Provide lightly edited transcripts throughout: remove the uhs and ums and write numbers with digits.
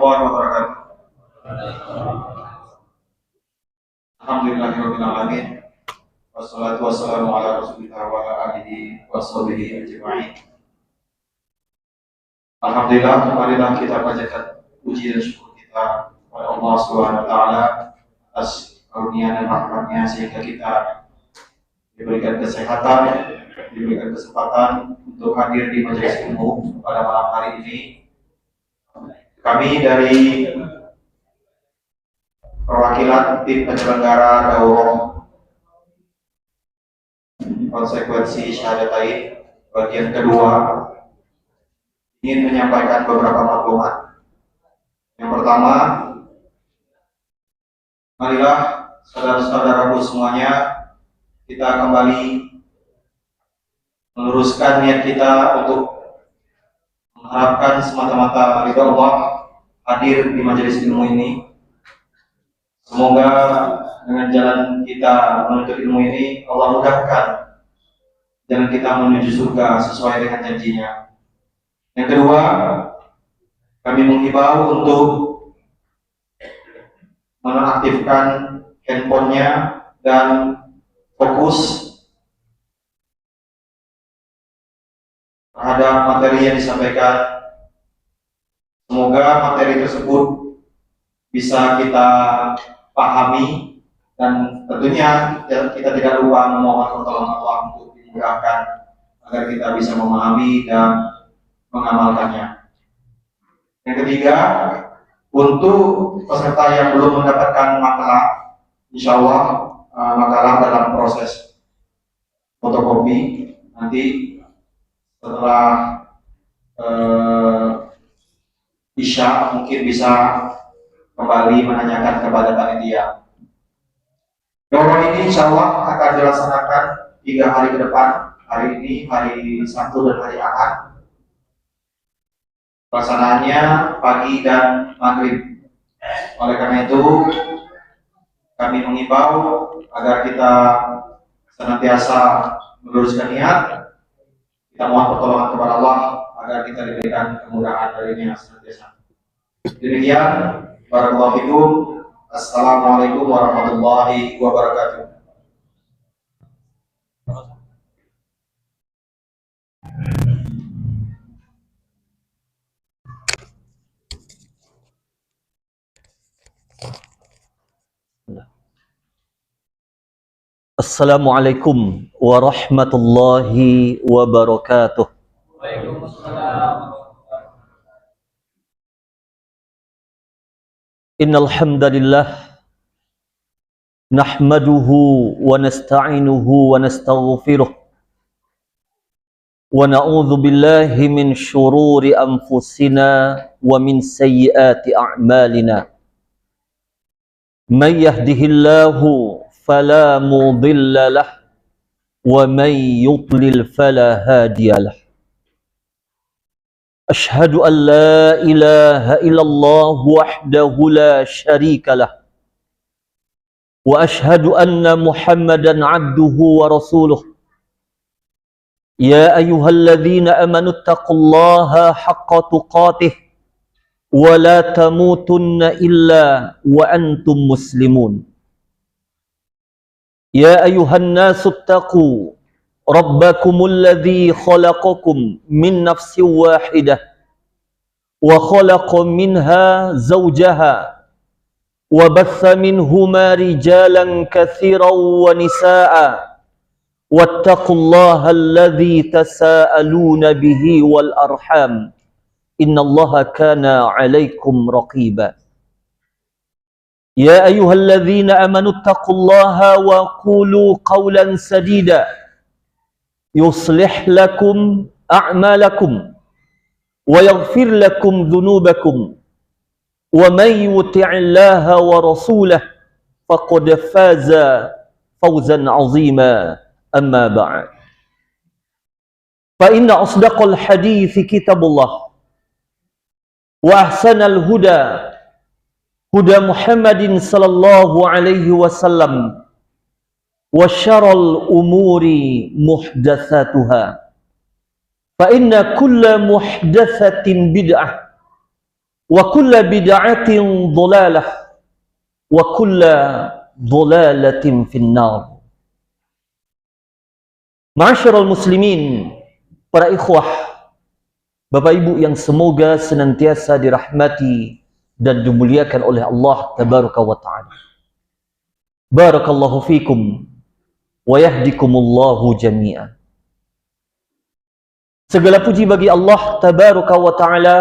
warahmatullahi wabarakatuh. Alhamdulillahirabbil alamin. Wassalatu wassalamu ala Rasulillah wa ala alihi washabihi ajma'in. Alhamdulillah, marilah kita panjatkan puji dan syukur kita kepada Allah Subhanahu wa taala atas karunia dan rahmat-Nya sehingga kita diberikan kesehatan, diberikan kesempatan untuk hadir di majelis ilmu pada malam hari ini. Kami dari perwakilan tim penyelenggara daurah konsekuensi syahadatain bagian kedua ingin menyampaikan beberapa maklumat. Yang pertama, marilah saudara-saudaraku semuanya kita kembali meluruskan niat kita untuk mengharapkan semata-mata ridha Allah hadir di majelis ilmu ini. Semoga dengan jalan kita menuntut ilmu ini Allah mudahkan jalan kita menuju surga sesuai dengan janjinya. Yang kedua, kami menghimbau untuk menonaktifkan handphonenya dan fokus terhadap materi yang disampaikan. Semoga materi tersebut bisa kita pahami dan tentunya kita tidak lupa memohon pertolongan Allah untuk dimudahkan agar kita bisa memahami dan mengamalkannya. Yang ketiga, untuk peserta yang belum mendapatkan makalah, insya Allah makalah dalam proses fotokopi nanti setelah Isya mungkin bisa kembali menanyakan kepada panitia. Daurah ini insya Allah akan dilaksanakan 3 hari ke depan. Hari ini, hari Sabtu dan hari Ahad. Pelaksanaannya pagi dan maghrib. Oleh karena itu, kami mengimbau agar kita senantiasa meluruskan niat. Kita mohon pertolongan kepada Allah agar kita diberikan kemudahan darinya senantiasa. Demikian, barakallahu fikum. Assalamualaikum warahmatullahi wabarakatuh. Assalamualaikum warahmatullahi wabarakatuh. Waalaikumsalam. Innal hamdalillah nahmaduhu wa nasta'inuhu wa nastaghfiruh wa na'udzu billahi min syururi anfusina wa min sayyiati a'malina. May yahdihillahu fala mudilla lahu wa may yudlil fala hadiya lahu. أشهد أن لا إله إلا الله وحده لا شريك له وأشهد أن محمدا عبده ورسوله يا أيها الذين آمنوا اتقوا الله حق تقاته ولا تموتن إلا وأنتم مسلمون يا أيها الناس اتقوا ربكم الذي خلقكم من نفس واحدة وخلق منها زوجها وبث منهما رجالا كثيرا ونساء واتقوا الله الذي تساءلون به والأرحام إن الله كان عليكم رقيبا يا أيها الذين آمنوا اتقوا الله وقولوا قولا سديدا يصلح لكم أعمالكم ويغفر لكم ذنوبكم ومن يطع الله ورسوله فقد فاز فوزا عظيما أما بعد فإن أصدق الحديث كتاب الله وأحسن الهدى هدى محمد صلى الله عليه وسلم وشر الأمور محدثاتها فإن كل محدثة بدعة wa kulla bid'atin dhalalah wa kulla dhalalatin finnar. Ma'asyiral muslimin, para ikhwah, Bapak Ibu yang semoga senantiasa dirahmati dan dimuliakan oleh Allah tabaraka wa ta'ala. Barakallahu fikum wa yahdikumullahu jami'an. Segala puji bagi Allah tabaraka wa ta'ala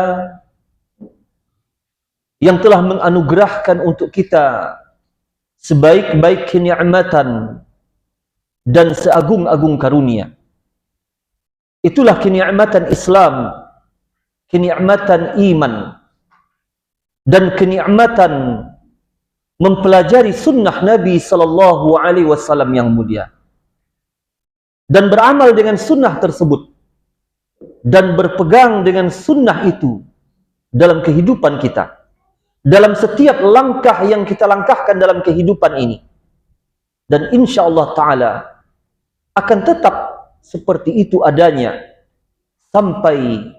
yang telah menganugerahkan untuk kita sebaik-baik kenikmatan dan seagung-agung karunia. Itulah kenikmatan Islam, kenikmatan iman, dan kenikmatan mempelajari sunnah Nabi sallallahu alaihi wasallam yang mulia, dan beramal dengan sunnah tersebut, dan berpegang dengan sunnah itu dalam kehidupan kita, dalam setiap langkah yang kita langkahkan dalam kehidupan ini. Dan insya Allah ta'ala akan tetap seperti itu adanya sampai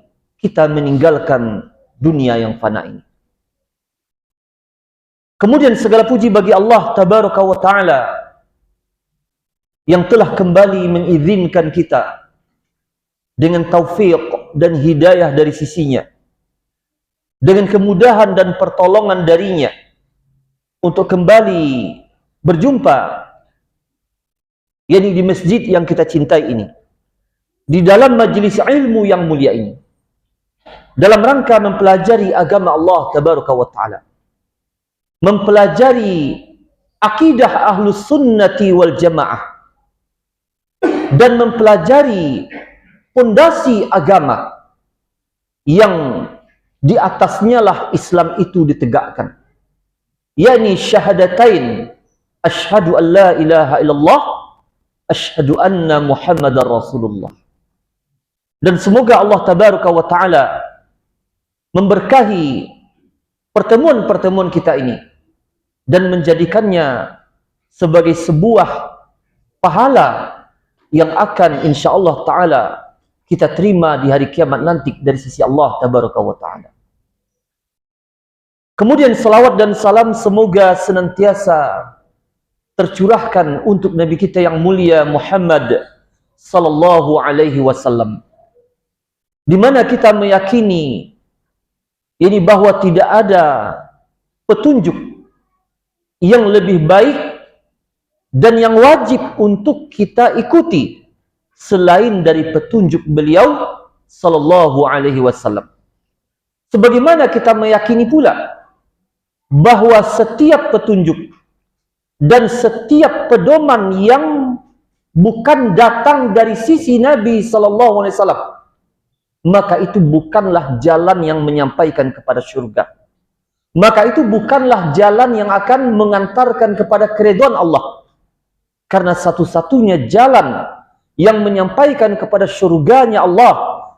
kita meninggalkan dunia yang fana ini. Kemudian segala puji bagi Allah tabaraka wa ta'ala yang telah kembali mengizinkan kita dengan taufik dan hidayah dari sisinya, dengan kemudahan dan pertolongan darinya, untuk kembali berjumpa, yakni di masjid yang kita cintai ini, di dalam majlis ilmu yang mulia ini, dalam rangka mempelajari agama Allah tabaraka wa ta'ala, mempelajari akidah ahlus sunnati wal jamaah, dan mempelajari pondasi agama yang di atasnya lah Islam itu ditegakkan, yakni syahadatain, asyhadu an la ilaha illallah, asyhadu anna Muhammadar Rasulullah. Dan semoga Allah tabaraka wa ta'ala memberkahi pertemuan-pertemuan kita ini dan menjadikannya sebagai sebuah pahala yang akan insyaallah ta'ala kita terima di hari kiamat nanti dari sisi Allah tabaraka wa ta'ala. Kemudian salawat dan salam semoga senantiasa tercurahkan untuk Nabi kita yang mulia Muhammad sallallahu alaihi wasallam, di mana kita meyakini ini bahwa tidak ada petunjuk yang lebih baik dan yang wajib untuk kita ikuti selain dari petunjuk beliau sallallahu alaihi wasallam. Sebagaimana kita meyakini pula bahwa setiap petunjuk dan setiap pedoman yang bukan datang dari sisi Nabi sallallahu alaihi wasallam, maka itu bukanlah jalan yang menyampaikan kepada syurga. Maka itu bukanlah jalan yang akan mengantarkan kepada keridhaan Allah. Karena satu-satunya jalan yang menyampaikan kepada syurganya Allah,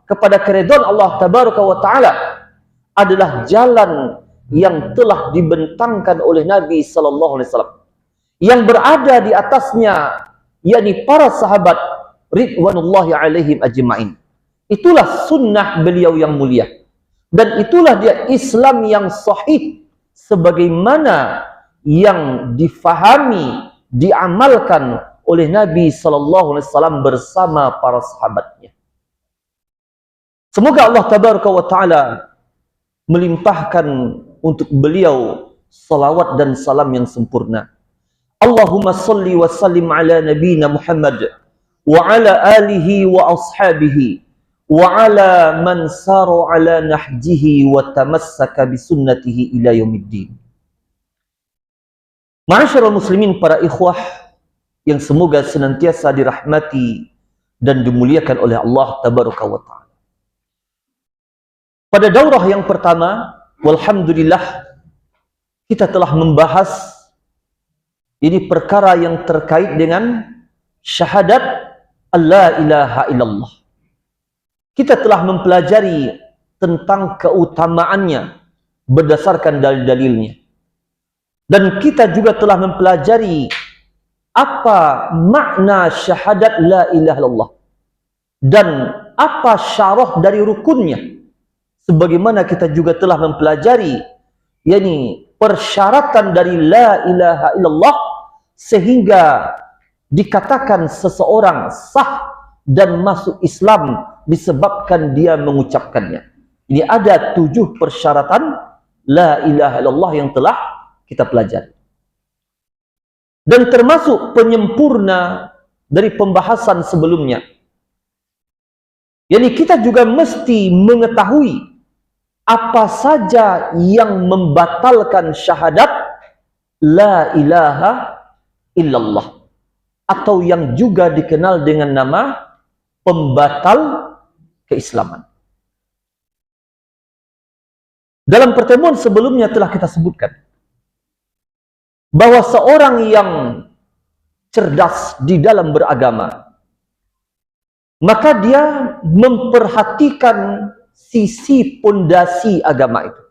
kepada keridhaan Allah tabaraka wa ta'ala, adalah jalan yang telah dibentangkan oleh Nabi sallallahu alaihi wasallam, yang berada di atasnya yakni para sahabat ridwanullahi alaihim ajma'in. Itulah sunnah beliau yang mulia, dan itulah dia Islam yang sahih sebagaimana yang difahami, diamalkan oleh Nabi sallallahu alaihi wasallam bersama para sahabatnya. Semoga Allah tabaraka wa ta'ala melimpahkan untuk beliau salawat dan salam yang sempurna. Allahumma salli wa sallim ala nabiyina Muhammad wa ala alihi wa ashabihi wa ala man saru ala nahjihi wa tamassaka bi sunnatihi ila yaumiddin. Ma'asyiral muslimin, para ikhwah yang semoga senantiasa dirahmati dan dimuliakan oleh Allah tabaraka wa ta'ala. Pada daurah yang pertama, walhamdulillah, kita telah membahas ini perkara yang terkait dengan syahadat alla ilaha illallah. Kita telah mempelajari tentang keutamaannya berdasarkan dalil-dalilnya. Dan kita juga telah mempelajari apa makna syahadat la ilaha illallah dan apa syarah dari rukunnya, sebagaimana kita juga telah mempelajari, yakni persyaratan dari la ilaha illallah sehingga dikatakan seseorang sah dan masuk Islam disebabkan dia mengucapkannya. Ini ada 7 persyaratan la ilaha illallah yang telah kita pelajari. Dan termasuk penyempurna dari pembahasan sebelumnya, yakni kita juga mesti mengetahui apa saja yang membatalkan syahadat la ilaha illallah, atau yang juga dikenal dengan nama pembatal keislaman. Dalam pertemuan sebelumnya telah kita sebutkan bahwa seorang yang cerdas di dalam beragama, maka dia memperhatikan sisi pondasi agama itu.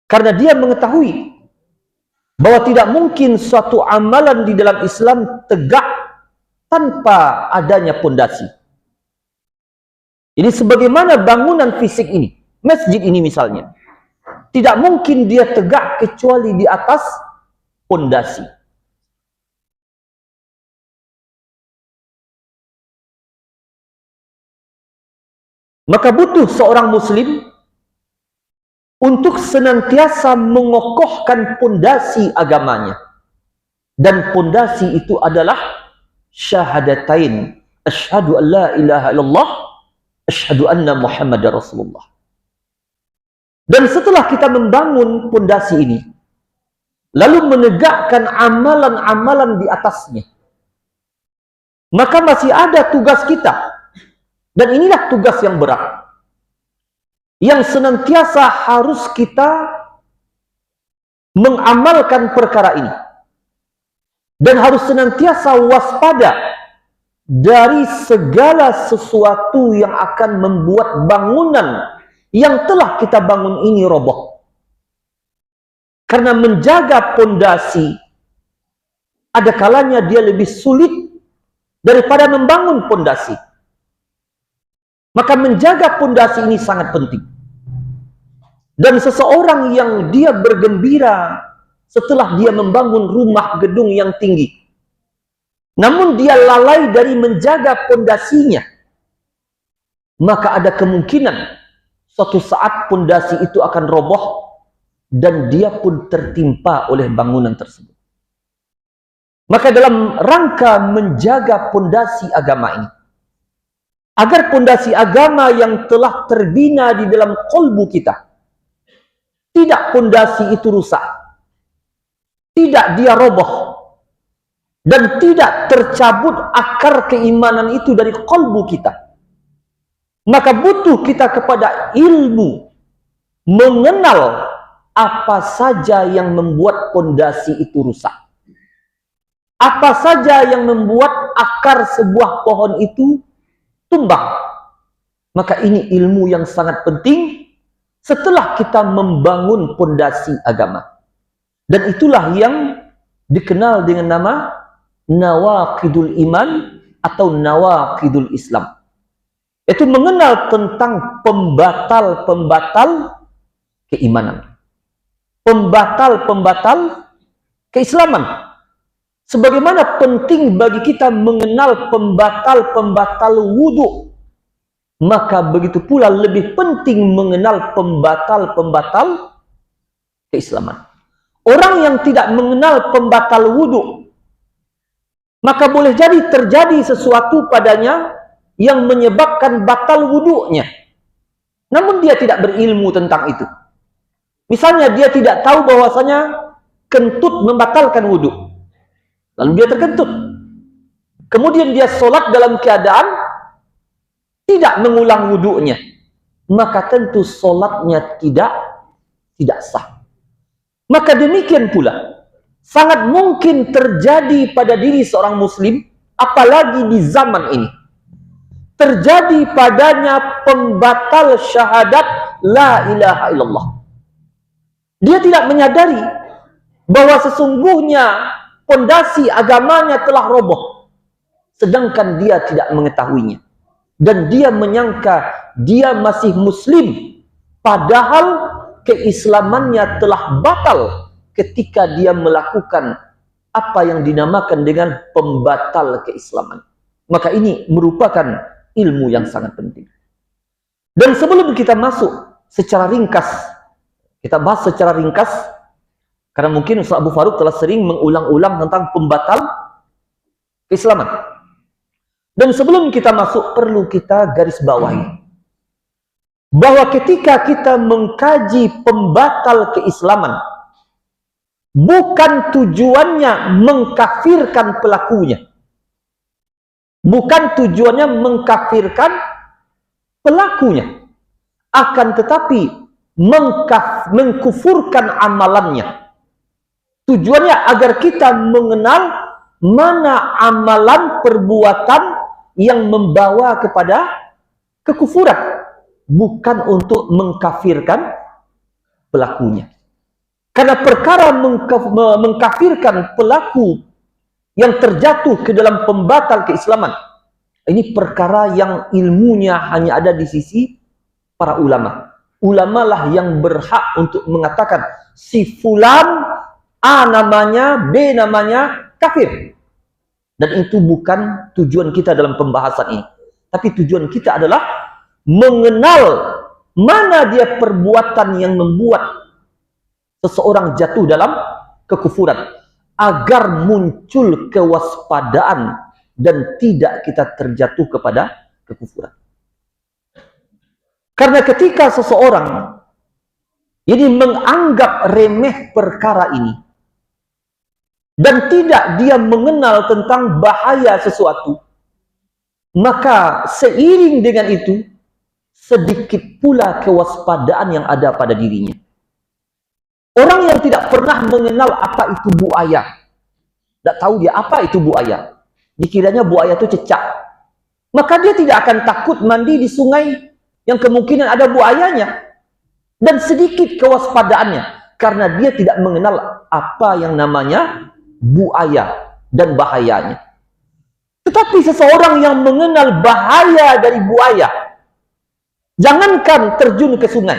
Karena dia mengetahui bahwa tidak mungkin suatu amalan di dalam Islam tegak tanpa adanya pondasi. Ini sebagaimana bangunan fisik ini, masjid ini misalnya, tidak mungkin dia tegak kecuali di atas pondasi. Maka butuh seorang muslim untuk senantiasa mengokohkan pondasi agamanya. Dan pondasi itu adalah syahadatain, asyhadu an la ilaha illallah, asyhadu anna Muhammadar Rasulullah. Dan setelah kita membangun pondasi ini, lalu menegakkan amalan-amalan di atasnya, maka masih ada tugas kita. Dan inilah tugas yang berat, yang senantiasa harus kita mengamalkan perkara ini. Dan harus senantiasa waspada dari segala sesuatu yang akan membuat bangunan yang telah kita bangun ini roboh. Karena menjaga pondasi, ada kalanya dia lebih sulit daripada membangun pondasi. Maka menjaga pondasi ini sangat penting. Dan seseorang yang dia bergembira setelah dia membangun rumah gedung yang tinggi, namun dia lalai dari menjaga pondasinya, maka ada kemungkinan suatu saat pondasi itu akan roboh dan dia pun tertimpa oleh bangunan tersebut. Maka dalam rangka menjaga pondasi agama ini, agar pondasi agama yang telah terbina di dalam kolbu kita, tidak pondasi itu rusak, tidak dia roboh, dan tidak tercabut akar keimanan itu dari kolbu kita, maka butuh kita kepada ilmu, mengenal apa saja yang membuat pondasi itu rusak, apa saja yang membuat akar sebuah pohon itu tumbang. Maka ini ilmu yang sangat penting setelah kita membangun pondasi agama. Dan itulah yang dikenal dengan nama nawaqidul iman atau nawaqidul Islam. Itu mengenal tentang pembatal-pembatal keimanan, pembatal-pembatal keislaman. Sebagaimana penting bagi kita mengenal pembatal-pembatal wudhu, maka begitu pula lebih penting mengenal pembatal-pembatal keislaman. Orang yang tidak mengenal pembatal wudhu, maka boleh jadi terjadi sesuatu padanya yang menyebabkan batal wudhunya, namun dia tidak berilmu tentang itu. Misalnya dia tidak tahu bahwasanya kentut membatalkan wudhu, lalu dia terkentut, kemudian dia sholat dalam keadaan tidak mengulang wudhunya, maka tentu sholatnya tidak sah. Maka demikian pula sangat mungkin terjadi pada diri seorang muslim, apalagi di zaman ini, terjadi padanya pembatal syahadat la ilaha illallah. Dia tidak menyadari bahwa sesungguhnya pondasi agamanya telah roboh, sedangkan dia tidak mengetahuinya, dan dia menyangka dia masih muslim padahal keislamannya telah batal ketika dia melakukan apa yang dinamakan dengan pembatal keislaman. Maka ini merupakan ilmu yang sangat penting. Dan sebelum kita masuk secara ringkas, kita bahas secara ringkas, karena mungkin Ustaz Abu Faruk telah sering mengulang-ulang tentang pembatal keislaman. Dan sebelum kita masuk, perlu kita garis bawahi bahwa ketika kita mengkaji pembatal keislaman, bukan tujuannya mengkafirkan pelakunya. Bukan tujuannya mengkafirkan pelakunya. Akan tetapi mengkufurkan amalannya. Tujuannya agar kita mengenal mana amalan perbuatan yang membawa kepada kekufuran. Bukan untuk mengkafirkan pelakunya. Karena perkara mengkafirkan pelaku yang terjatuh ke dalam pembatal keislaman, ini perkara yang ilmunya hanya ada di sisi para ulama. Ulama lah yang berhak untuk mengatakan si fulan A namanya, B namanya kafir. Dan itu bukan tujuan kita dalam pembahasan ini. Tapi tujuan kita adalah mengenal mana dia perbuatan yang membuat seseorang jatuh dalam kekufuran, agar muncul kewaspadaan dan tidak kita terjatuh kepada kekufuran. Karena ketika seseorang ini menganggap remeh perkara ini dan tidak dia mengenal tentang bahaya sesuatu, maka seiring dengan itu sedikit pula kewaspadaan yang ada pada dirinya. Orang yang tidak pernah mengenal apa itu buaya, tidak tahu dia apa itu buaya, dikiranya buaya itu cecak, maka dia tidak akan takut mandi di sungai yang kemungkinan ada buayanya. Dan sedikit kewaspadaannya, karena dia tidak mengenal apa yang namanya buaya dan bahayanya. Tetapi seseorang yang mengenal bahaya dari buaya, jangankan terjun ke sungai,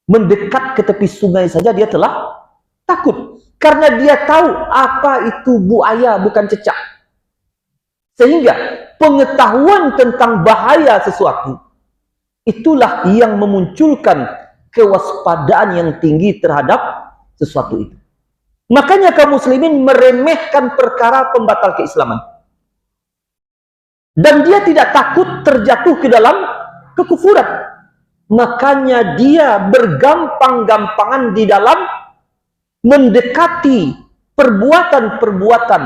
mendekat ke tepi sungai saja dia telah takut. Karena dia tahu apa itu buaya, bukan cecak. Sehingga pengetahuan tentang bahaya sesuatu, itulah yang memunculkan kewaspadaan yang tinggi terhadap sesuatu itu. Makanya kaum muslimin meremehkan perkara pembatal keislaman. Dan dia tidak takut terjatuh ke dalam kekufuran. Makanya dia bergampang-gampangan di dalam mendekati perbuatan-perbuatan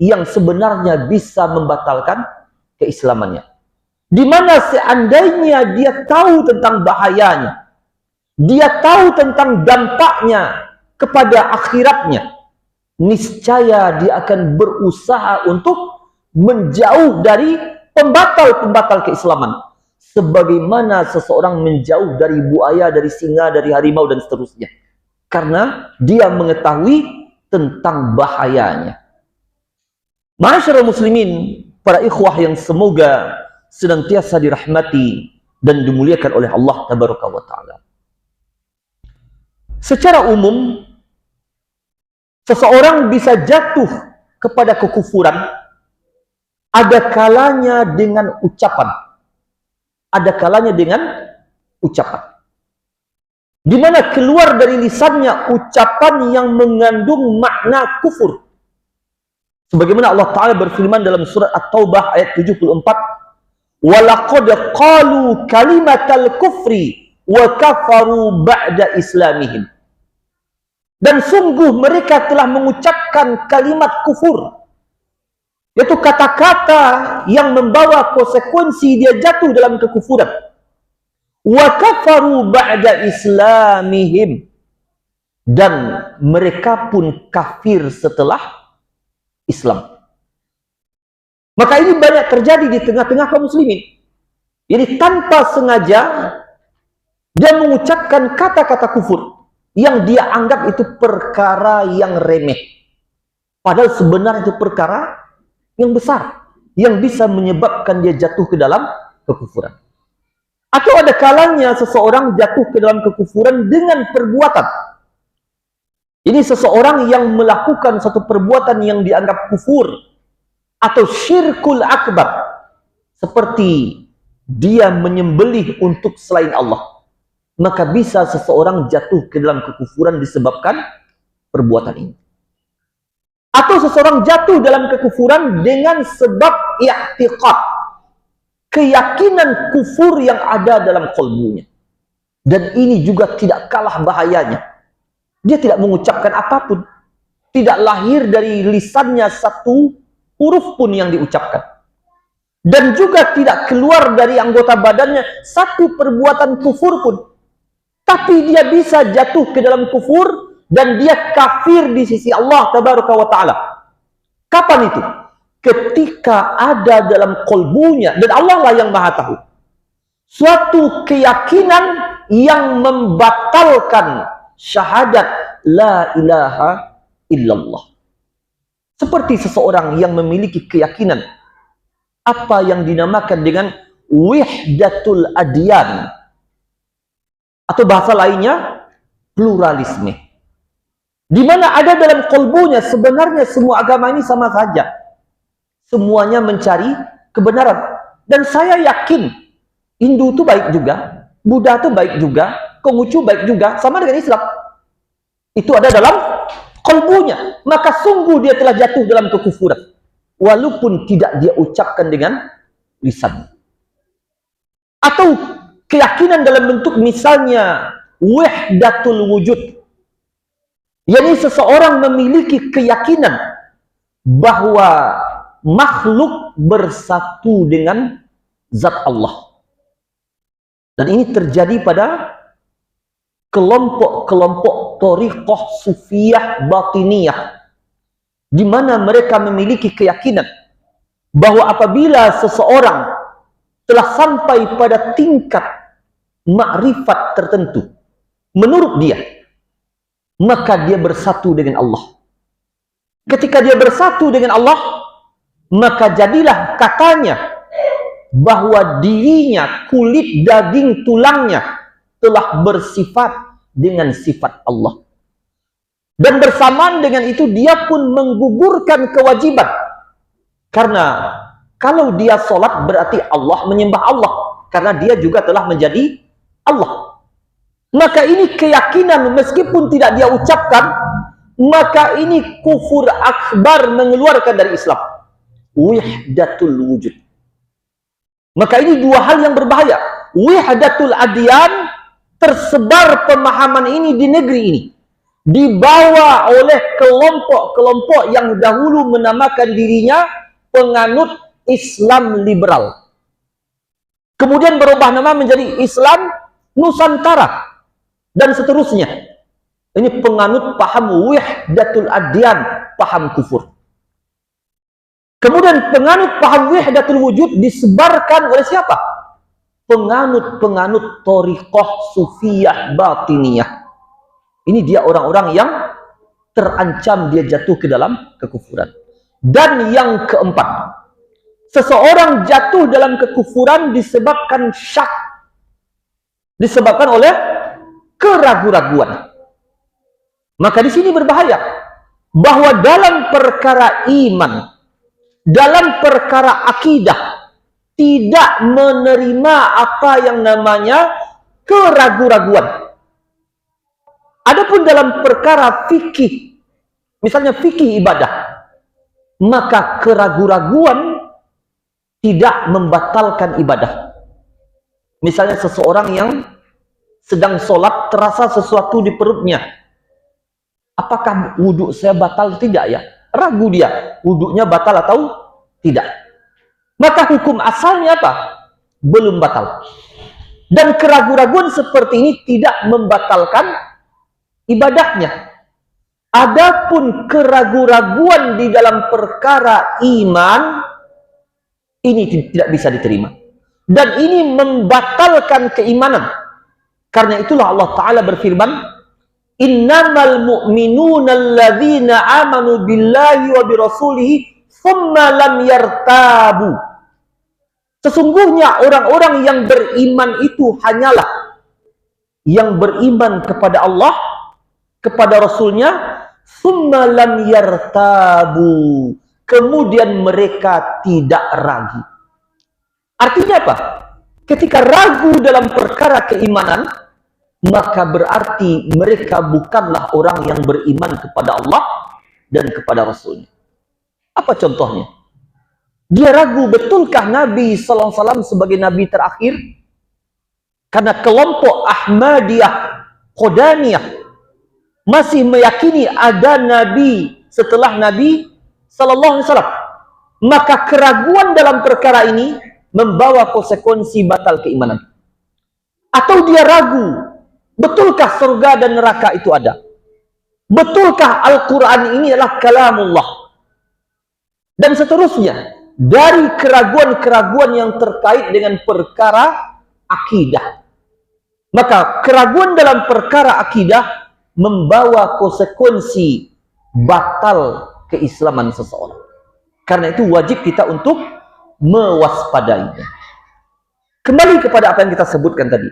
yang sebenarnya bisa membatalkan keislamannya. Di mana seandainya dia tahu tentang bahayanya, dia tahu tentang dampaknya kepada akhiratnya, niscaya dia akan berusaha untuk menjauh dari pembatal-pembatal keislaman. Sebagaimana seseorang menjauh dari buaya, dari singa, dari harimau, dan seterusnya. Karena dia mengetahui tentang bahayanya. Ma'asyiral muslimin, para ikhwah yang semoga senantiasa dirahmati dan dimuliakan oleh Allah Tabaraka wa Ta'ala. Secara umum, seseorang bisa jatuh kepada kekufuran ada kalanya dengan ucapan. Ada kalanya dengan ucapan. Di mana keluar dari lisannya ucapan yang mengandung makna kufur. Sebagaimana Allah Ta'ala berfirman dalam surat At-Taubah ayat 74, وَلَقَدْ قَالُوا كَلِمَةَ الْكُفْرِ وَكَفَرُوا بَعْدَ إِسْلَامِهِمْ. Dan sungguh mereka telah mengucapkan kalimat kufur, yaitu kata-kata yang membawa konsekuensi dia jatuh dalam kekufuran. وَكَفَرُوا بَعْدَ إِسْلَامِهِمْ. Dan mereka pun kafir setelah Islam. Maka ini banyak terjadi di tengah-tengah kaum muslimin. Jadi tanpa sengaja dia mengucapkan kata-kata kufur yang dia anggap itu perkara yang remeh. Padahal sebenarnya itu perkara yang besar, yang bisa menyebabkan dia jatuh ke dalam kekufuran. Atau ada kalanya seseorang jatuh ke dalam kekufuran dengan perbuatan. Ini seseorang yang melakukan satu perbuatan yang dianggap kufur atau syirkul akbar, seperti dia menyembelih untuk selain Allah, maka bisa seseorang jatuh ke dalam kekufuran disebabkan perbuatan ini. Atau seseorang jatuh dalam kekufuran dengan sebab i'tiqad, keyakinan kufur yang ada dalam kalbunya. Dan ini juga tidak kalah bahayanya. Dia tidak mengucapkan apapun, tidak lahir dari lisannya satu huruf pun yang diucapkan, dan juga tidak keluar dari anggota badannya satu perbuatan kufur pun, tapi dia bisa jatuh ke dalam kufur dan dia kafir di sisi Allah Tabaraka wa Ta'ala. Kapan itu? Ketika ada dalam kalbunya, dan Allah lah yang maha tahu, suatu keyakinan yang membatalkan syahadat la ilaha illallah. Seperti seseorang yang memiliki keyakinan apa yang dinamakan dengan wihdatul adyan, atau bahasa lainnya pluralisme, di mana ada dalam kalbunya sebenarnya semua agama ini sama saja, semuanya mencari kebenaran. Dan saya yakin Hindu itu baik juga, Buddha itu baik juga, Konghucu baik juga, sama dengan Islam. Itu ada dalam kalbunya, maka sungguh dia telah jatuh dalam kekufuran, walaupun tidak dia ucapkan dengan lisan. Atau keyakinan dalam bentuk misalnya wahdatul wujud, yakni seseorang memiliki keyakinan bahwa makhluk bersatu dengan zat Allah. Dan ini terjadi pada kelompok-kelompok thariqah sufiyah batiniyah, di mana mereka memiliki keyakinan bahwa apabila seseorang telah sampai pada tingkat makrifat tertentu menurut dia, maka dia bersatu dengan Allah. Ketika dia bersatu dengan Allah, maka jadilah katanya bahwa dirinya, kulit daging tulangnya telah bersifat dengan sifat Allah. Dan bersamaan dengan itu dia pun menggugurkan kewajiban. Karena kalau dia sholat berarti Allah menyembah Allah, karena dia juga telah menjadi Allah. Maka ini keyakinan meskipun tidak dia ucapkan, maka ini kufur akbar, mengeluarkan dari Islam. Wihdatul wujud. Maka ini dua hal yang berbahaya. Wihdatul adyan, tersebar pemahaman ini di negeri ini, dibawa oleh kelompok-kelompok yang dahulu menamakan dirinya penganut Islam liberal. Kemudian berubah nama menjadi Islam Nusantara dan seterusnya. Ini penganut paham wihdatul adyan, paham kufur. Kemudian penganut paham wihdatul wujud disebarkan oleh siapa? Penganut-penganut thariqah sufiyah batiniyah. Ini dia orang-orang yang terancam dia jatuh ke dalam kekufuran. Dan yang keempat, seseorang jatuh dalam kekufuran disebabkan syak, disebabkan oleh keraguan-raguan. Maka di sini berbahaya bahwa dalam perkara iman, dalam perkara akidah, tidak menerima apa yang namanya keraguan-raguan. Adapun dalam perkara fikih, misalnya fikih ibadah, maka keraguan-raguan tidak membatalkan ibadah. Misalnya seseorang yang sedang sholat terasa sesuatu di perutnya, apakah wudhu saya batal tidak ya? Ragu dia, wudhunya batal atau tidak. Maka hukum asalnya apa? Belum batal. Dan keraguan-raguan seperti ini tidak membatalkan ibadahnya. Adapun keraguan-raguan di dalam perkara iman, ini tidak bisa diterima. Dan ini membatalkan keimanan. Karena itulah Allah Ta'ala berfirman, innamal mu'minuna alladzina amanu billahi wa birasulihi thumma lam yartabu. Sesungguhnya orang-orang yang beriman itu hanyalah yang beriman kepada Allah, kepada Rasulnya, summa lam yartabu, kemudian mereka tidak ragu. Artinya apa? Ketika ragu dalam perkara keimanan, maka berarti mereka bukanlah orang yang beriman kepada Allah dan kepada Rasulnya. Apa contohnya? Dia ragu, betulkah Nabi SAW sebagai Nabi terakhir? Karena kelompok Ahmadiyah, Qadaniyah masih meyakini ada Nabi setelah Nabi SAW. Maka keraguan dalam perkara ini membawa konsekuensi batal keimanan. Atau dia ragu, betulkah surga dan neraka itu ada? Betulkah Al-Quran ini adalah kalamullah? Dan seterusnya. Dari keraguan-keraguan yang terkait dengan perkara akidah. Maka keraguan dalam perkara akidah membawa konsekuensi batal keislaman seseorang. Karena itu wajib kita untuk mewaspadainya. Kembali kepada apa yang kita sebutkan tadi.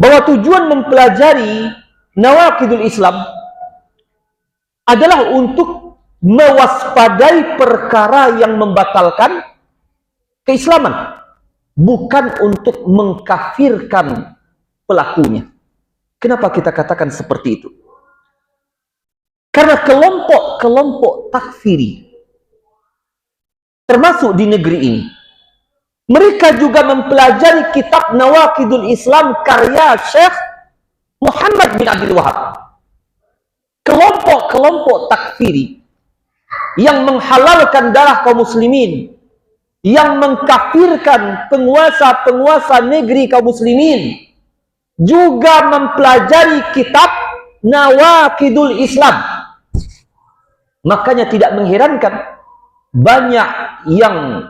Bahwa tujuan mempelajari nawaqidul Islam adalah untuk mewaspadai perkara yang membatalkan keislaman, bukan untuk mengkafirkan pelakunya. Kenapa kita katakan seperti itu? Karena kelompok-kelompok takfiri termasuk di negeri ini, mereka juga mempelajari kitab Nawaqidul Islam karya Syekh Muhammad bin Abdul Wahab. Kelompok-kelompok takfiri yang menghalalkan darah kaum muslimin, yang mengkafirkan penguasa-penguasa negeri kaum muslimin, juga mempelajari kitab Nawaqidul Islam. Makanya tidak mengherankan banyak yang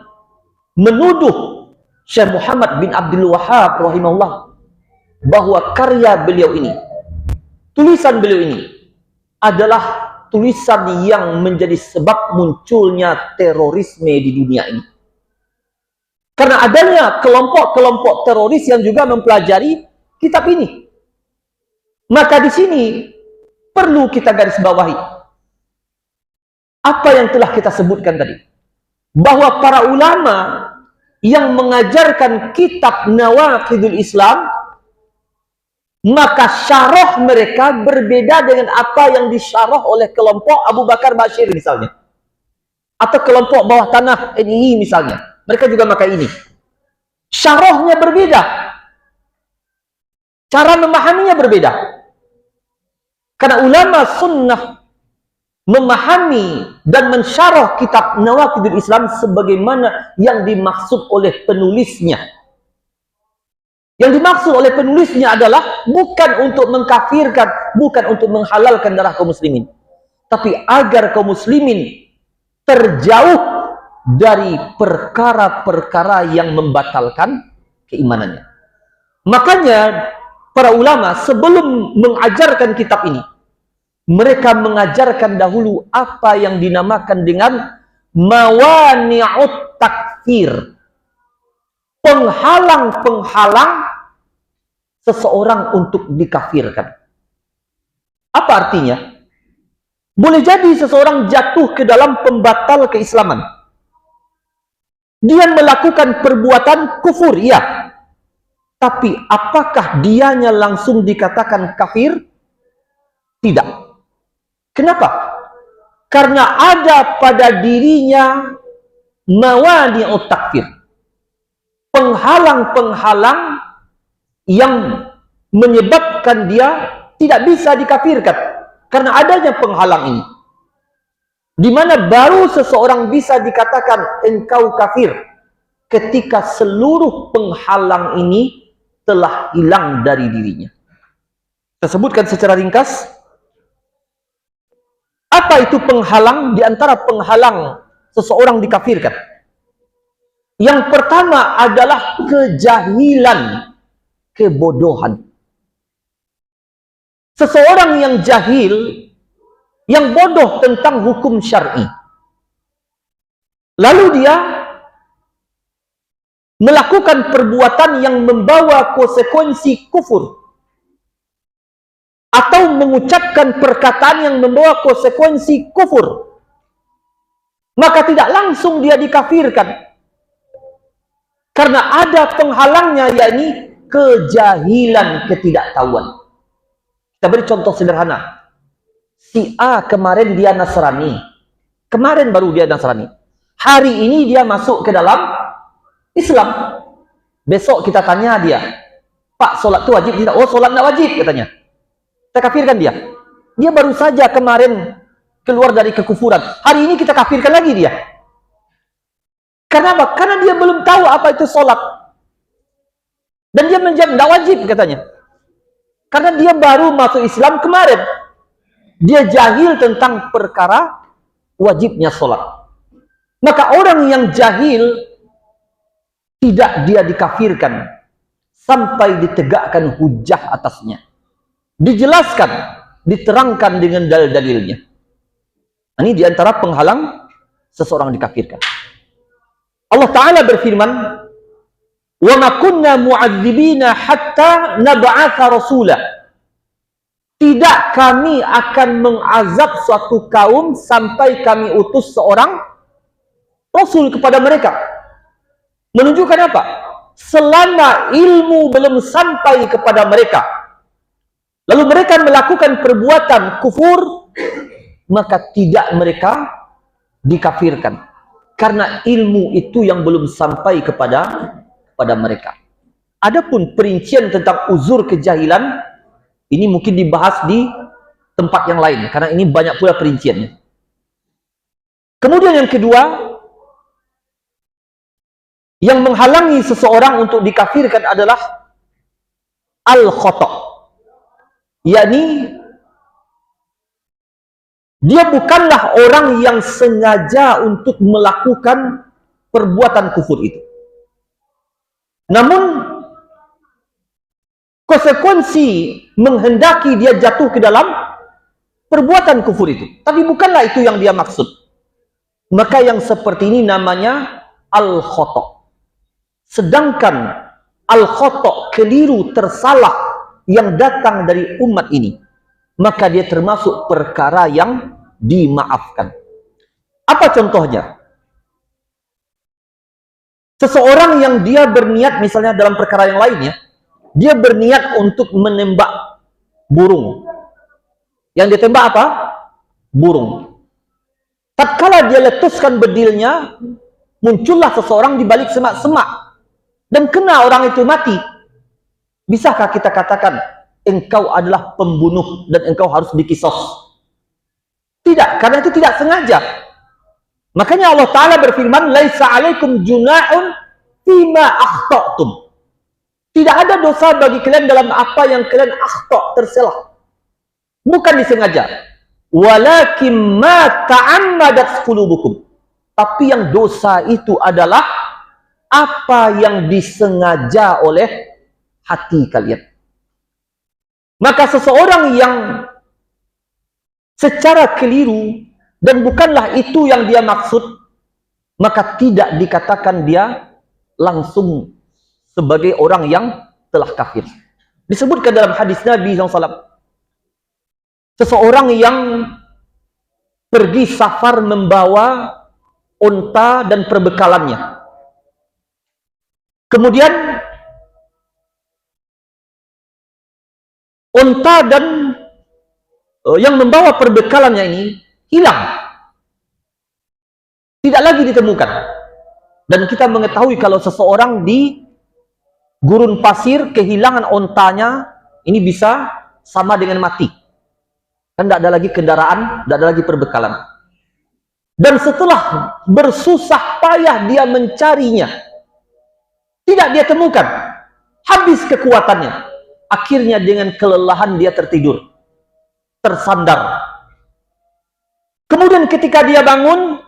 menuduh Syekh Muhammad bin Abdul Wahab rahimahullah bahwa karya beliau ini, tulisan beliau ini adalah tulisan yang menjadi sebab munculnya terorisme di dunia ini. Karena adanya kelompok-kelompok teroris yang juga mempelajari kitab ini. Maka di sini perlu kita garis bawahi apa yang telah kita sebutkan tadi. Bahwa para ulama yang mengajarkan kitab Nawaqidul Islam, maka syarah mereka berbeda dengan apa yang disyarah oleh kelompok Abu Bakar Bashir misalnya. Atau kelompok bawah tanah NII misalnya. Mereka juga pakai ini. Syarahnya berbeda. Cara memahaminya berbeda. Karena ulama sunnah memahami dan mensyarah kitab Nawaqidul Islam sebagaimana yang dimaksud oleh penulisnya. Yang dimaksud oleh penulisnya adalah bukan untuk mengkafirkan, bukan untuk menghalalkan darah kaum muslimin, tapi agar kaum muslimin terjauh dari perkara-perkara yang membatalkan keimanannya. Makanya para ulama sebelum mengajarkan kitab ini, mereka mengajarkan dahulu apa yang dinamakan dengan mawani'ut takfir, penghalang-penghalang seseorang untuk dikafirkan. Apa artinya? Boleh jadi seseorang jatuh ke dalam pembatal keislaman. Dia melakukan perbuatan kufur, ya. Tapi apakah dianya langsung dikatakan kafir? Tidak. Kenapa? Karena ada pada dirinya mawani'ut takfir, penghalang-penghalang yang menyebabkan dia tidak bisa dikafirkan. Karena adanya penghalang ini, di mana baru seseorang bisa dikatakan engkau kafir ketika seluruh penghalang ini telah hilang dari dirinya. Saya sebutkan secara ringkas. Apa itu penghalang? Di antara penghalang seseorang dikafirkan, yang pertama adalah kejahilan, kebodohan. Seseorang yang jahil, yang bodoh tentang hukum syar'i, lalu dia melakukan perbuatan yang membawa konsekuensi kufur, atau mengucapkan perkataan yang membawa konsekuensi kufur, maka tidak langsung dia dikafirkan. Karena ada penghalangnya, yakni kejahilan, ketidaktahuan. Kita beri contoh sederhana. Si A kemarin dia Nasrani. Kemarin baru dia Nasrani. Hari ini dia masuk ke dalam Islam. Besok kita tanya dia, Pak, solat itu wajib tidak? Oh, solat tidak wajib katanya. Kita kafirkan dia. Dia baru saja kemarin keluar dari kekufuran. Hari ini kita kafirkan lagi dia. Karena apa? Karena dia belum tahu apa itu solat. Dan dia menjawab tidak wajib katanya. Karena dia baru masuk Islam kemarin. Dia jahil tentang perkara wajibnya solat. Maka orang yang jahil tidak dia dikafirkan sampai ditegakkan hujah atasnya. Dijelaskan, diterangkan dengan dalil-dalilnya. Ini diantara penghalang seseorang dikafirkan. Allah Ta'ala berfirman, wa ma kunna mu'adzibina hatta nab'atha rasula. Tidak kami akan mengazab suatu kaum sampai kami utus seorang rasul kepada mereka. Menunjukkan apa? Selama ilmu belum sampai kepada mereka, lalu mereka melakukan perbuatan kufur, maka tidak mereka dikafirkan. Karena ilmu itu yang belum sampai kepada mereka. Adapun perincian tentang uzur kejahilan, ini mungkin dibahas di tempat yang lain, karena ini banyak pula perinciannya. Kemudian yang kedua, yang menghalangi seseorang untuk dikafirkan adalah al-khata', yakni dia bukanlah orang yang sengaja untuk melakukan perbuatan kufur itu. Namun konsekuensi menghendaki dia jatuh ke dalam perbuatan kufur itu. Tapi bukanlah itu yang dia maksud. Maka yang seperti ini namanya al-khata'. Sedangkan al-khata', keliru, tersalah yang datang dari umat ini, maka dia termasuk perkara yang dimaafkan. Apa contohnya? Seseorang yang dia berniat, misalnya dalam perkara yang lainnya, dia berniat untuk menembak burung. Yang ditembak apa? Burung. Tatkala dia letuskan bedilnya, muncullah seseorang di balik semak-semak dan kena orang itu mati. Bisakah kita katakan engkau adalah pembunuh dan engkau harus dikisos? Tidak, karena itu tidak sengaja. Makanya Allah Ta'ala berfirman, laisa alaikum junahun fima akhta'tum. Tidak ada dosa bagi kalian dalam apa yang kalian akhta', tersalah. Bukan disengaja. Walakin ma ta'ammadat qulubukum. Tapi yang dosa itu adalah apa yang disengaja oleh hati kalian. Maka seseorang yang secara keliru dan bukanlah itu yang dia maksud, maka tidak dikatakan dia langsung sebagai orang yang telah kafir. Disebutkan dalam hadis Nabi SAW, seseorang yang pergi safar membawa unta dan perbekalannya. Kemudian unta dan yang membawa perbekalannya ini hilang. Tidak lagi ditemukan. Dan kita mengetahui kalau seseorang di gurun pasir kehilangan untanya, ini bisa sama dengan mati. Kan tidak ada lagi kendaraan, tidak ada lagi perbekalan. Dan setelah bersusah payah dia mencarinya, tidak dia temukan. Habis kekuatannya. Akhirnya dengan kelelahan dia tertidur. Tersandar. Kemudian ketika dia bangun,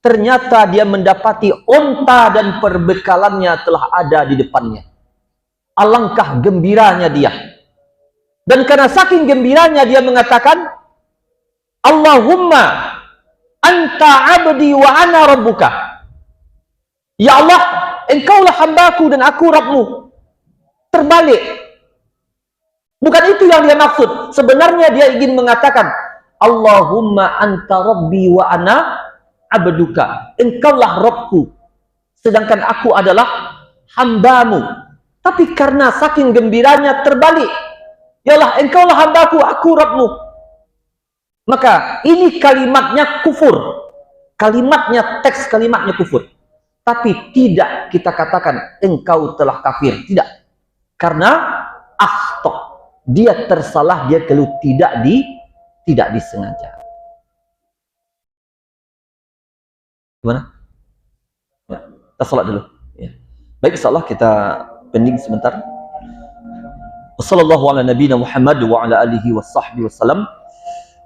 ternyata dia mendapati unta dan perbekalannya telah ada di depannya. Alangkah gembiranya dia. Dan karena saking gembiranya dia mengatakan, Allahumma anta abdi wa ana rabbuka. Ya Allah, engkaulah hambaku dan aku Rabbmu. Terbalik. Bukan itu yang dia maksud. Sebenarnya dia ingin mengatakan, Allahumma anta Rabbi wa ana abduka. Engkaulah Rabbku, sedangkan aku adalah hambamu. Tapi karena saking gembiranya terbalik. Yalah, engkaulah hambaku, aku Rabbmu. Maka ini kalimatnya kufur. Kalimatnya, teks kalimatnya kufur. Tapi tidak kita katakan engkau telah kafir. Tidak. Karena akhta, dia tersalah, dia kalau tidak disengaja. Gimana? Ya, kita salat dulu. Ya. Baik, insyaallah kita pending sebentar. Wassallallahu ala nabiyina Muhammad wa ala alihi washabbihi wasallam.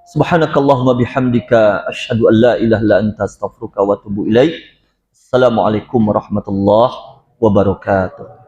Subhanakallahumma bihamdika asyhadu an la ilaha illa anta astaghfiruka wa atubu ilaik. Assalamualaikum warahmatullahi wabarakatuh.